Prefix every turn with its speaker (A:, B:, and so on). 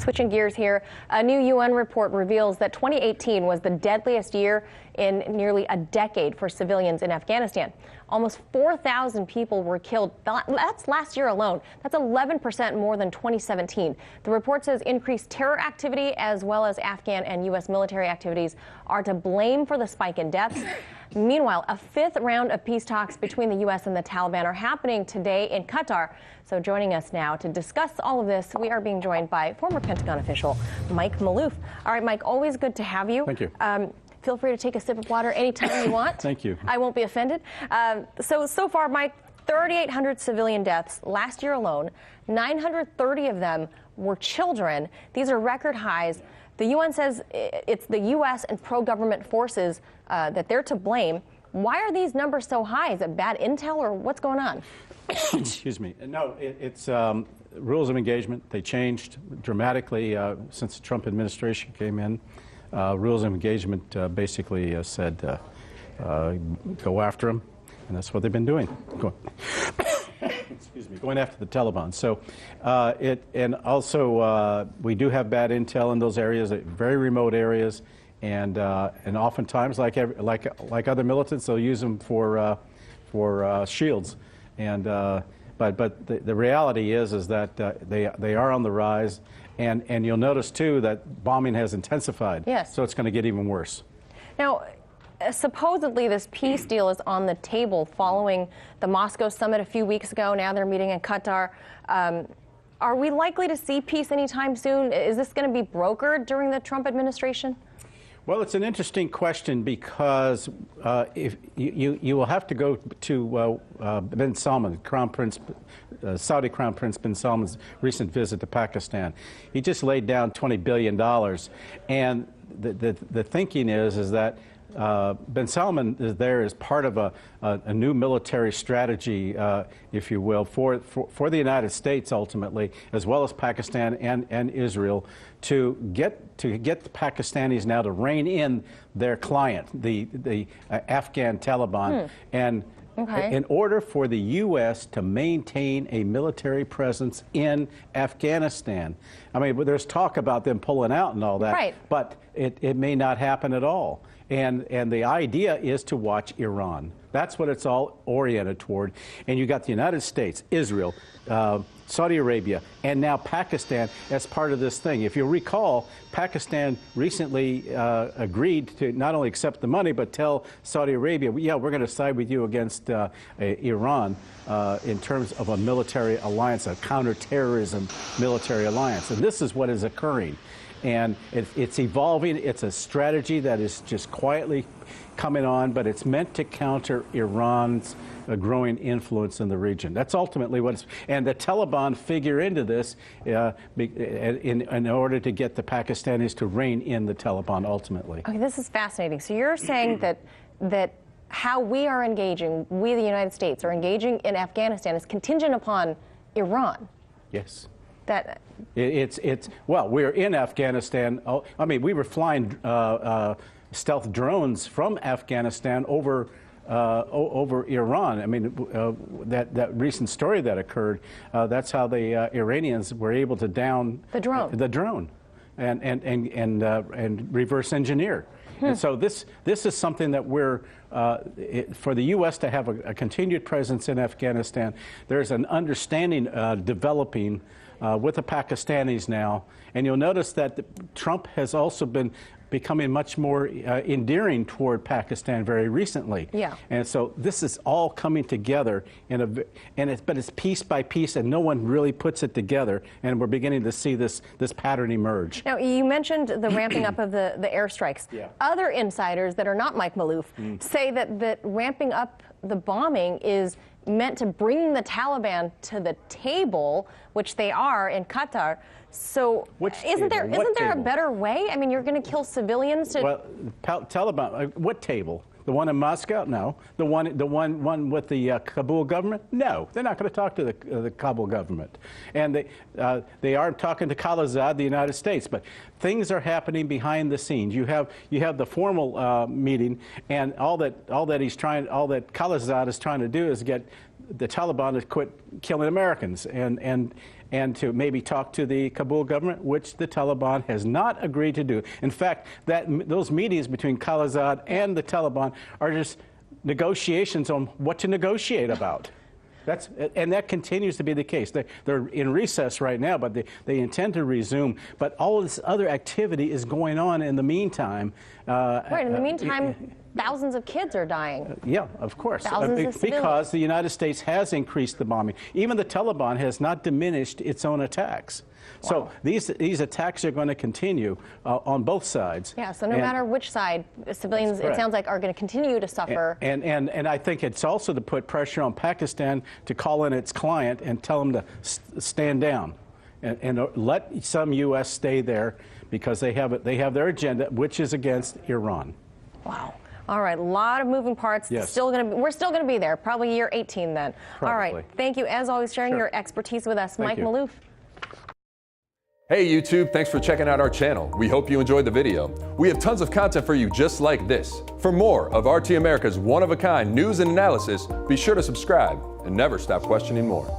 A: Switching gears here, a new UN report reveals that 2018 was the deadliest year in nearly a decade for civilians in Afghanistan. Almost 4,000 people were killed. That's last year alone. That's 11% more than 2017. The report says increased terror activity as well as Afghan and U.S. military activities are to blame for the spike in deaths. Meanwhile, a fifth round of peace talks between the U.S. and the Taliban are happening today in Qatar. So joining us now to discuss all of this, we are being joined by former Pentagon official Mike Maloof. All right, Mike, always good to have you.
B: Thank you.
A: Feel free to take a sip of water anytime you want.
B: Thank you.
A: I won't be offended. So far, Mike, 3,800 civilian deaths last year alone. 930 of them were children. These are record highs. The UN says it's the U.S. and pro-government forces that they're to blame. Why are these numbers so high? Is it bad intel or what's going on?
B: Excuse me. No, it's rules of engagement. They changed dramatically since the Trump administration came in. Rules of engagement basically said go after them, and that's what they've been doing. Excuse me, going after the Taliban. So and also we do have bad intel in those areas, very remote areas, and oftentimes like other militants, they'll use them for shields. And but the reality is that they are on the rise. And you'll notice, too, that bombing has intensified.
A: Yes. So
B: it's going to get even worse.
A: Now, supposedly this peace deal is on the table following the Moscow summit a few weeks ago. Now they're meeting in Qatar. Are we likely to see peace anytime soon? Is this going to be brokered during the Trump administration?
B: Well, it's an interesting question because if you will have to go to bin Salman, Crown Prince, Saudi Crown Prince bin Salman's recent visit to Pakistan. He just laid down $20 billion, and the thinking is that bin Salman is there as part of a new military strategy, if you will, for the United States ultimately, as well as Pakistan and Israel, to get the Pakistanis now to rein in their client, the Afghan Taliban, and in order for the U.S. to maintain a military presence in Afghanistan. I mean, there's talk about them pulling out and all that,
A: right,
B: but it may not happen at all. And the idea is to watch Iran. That's what it's all oriented toward. And you got the United States, Israel, Saudi Arabia, and now Pakistan as part of this thing. If you'll recall, Pakistan recently agreed to not only accept the money, but tell Saudi Arabia, yeah, we're going to side with you against Iran in terms of a military alliance, a counterterrorism military alliance. And this is what is occurring. And it's evolving. It's a strategy that is just quietly coming on, but it's meant to counter Iran's growing influence in the region. That's ultimately what it's, and the Taliban figure into this in order to get the Pakistanis to rein in the Taliban ultimately.
A: Okay, this is fascinating. So you're saying that how we are engaging, we the United States are engaging in Afghanistan is contingent upon Iran?
B: Yes.
A: That
B: well, we're in Afghanistan. I mean, we were flying stealth drones from Afghanistan over Iran. I mean, that recent story that occurred. That's how the Iranians were able to down
A: the drone,
B: and reverse engineer. And so this is something that we're for the U.S. to have a continued presence in Afghanistan. There's an understanding developing with the Pakistanis now, and you'll notice that Trump has also been becoming much more endearing toward Pakistan very recently.
A: Yeah.
B: And so this is all coming together but it's piece by piece, and no one really puts it together, and we're beginning to see this pattern emerge.
A: Now, you mentioned the ramping up of the airstrikes.
B: Yeah.
A: Other insiders that are not Mike Maloof say that ramping up the bombing is meant to bring the Taliban to the table, which they are in Qatar. So isn't there a better way? I mean, you're going to kill civilians to...
B: Well, Taliban, what table? The one in Moscow? No. The one with the Kabul government? No. They're not going to talk to the Kabul government. And they are talking to Khalilzad, the United States. But things are happening behind the scenes. You have the formal meeting, and all that Khalilzad is trying to do is get the Taliban to quit killing Americans and to maybe talk to the Kabul government, which the Taliban has not agreed to do. In fact, those meetings between Khalilzad and the Taliban are just negotiations on what to negotiate about. And that continues to be the case. They're in recess right now, but they intend to resume. But all of this other activity is going on in the meantime.
A: Right, in the meantime, thousands of kids are dying.
B: Yeah, of course.
A: Thousands
B: Because the United States has increased the bombing. Even the Taliban has not diminished its own attacks. Wow. So these attacks are going to continue on both sides.
A: Yeah, so no matter which side, civilians, it sounds like, are going to continue to suffer.
B: And I think it's also to put pressure on Pakistan to call in its client and tell them to stand down and let some U.S. stay there because they have their agenda, which is against Iran.
A: Wow. All right, a lot of moving parts.
B: Yes.
A: We're still going to be there, probably year 18 then.
B: Probably.
A: All right, thank you, as always, sharing your expertise with us. Mike Maloof.
C: Hey YouTube, thanks for checking out our channel. We hope you enjoyed the video. We have tons of content for you just like this. For more of RT America's one-of-a-kind news and analysis, be sure to subscribe and never stop questioning more.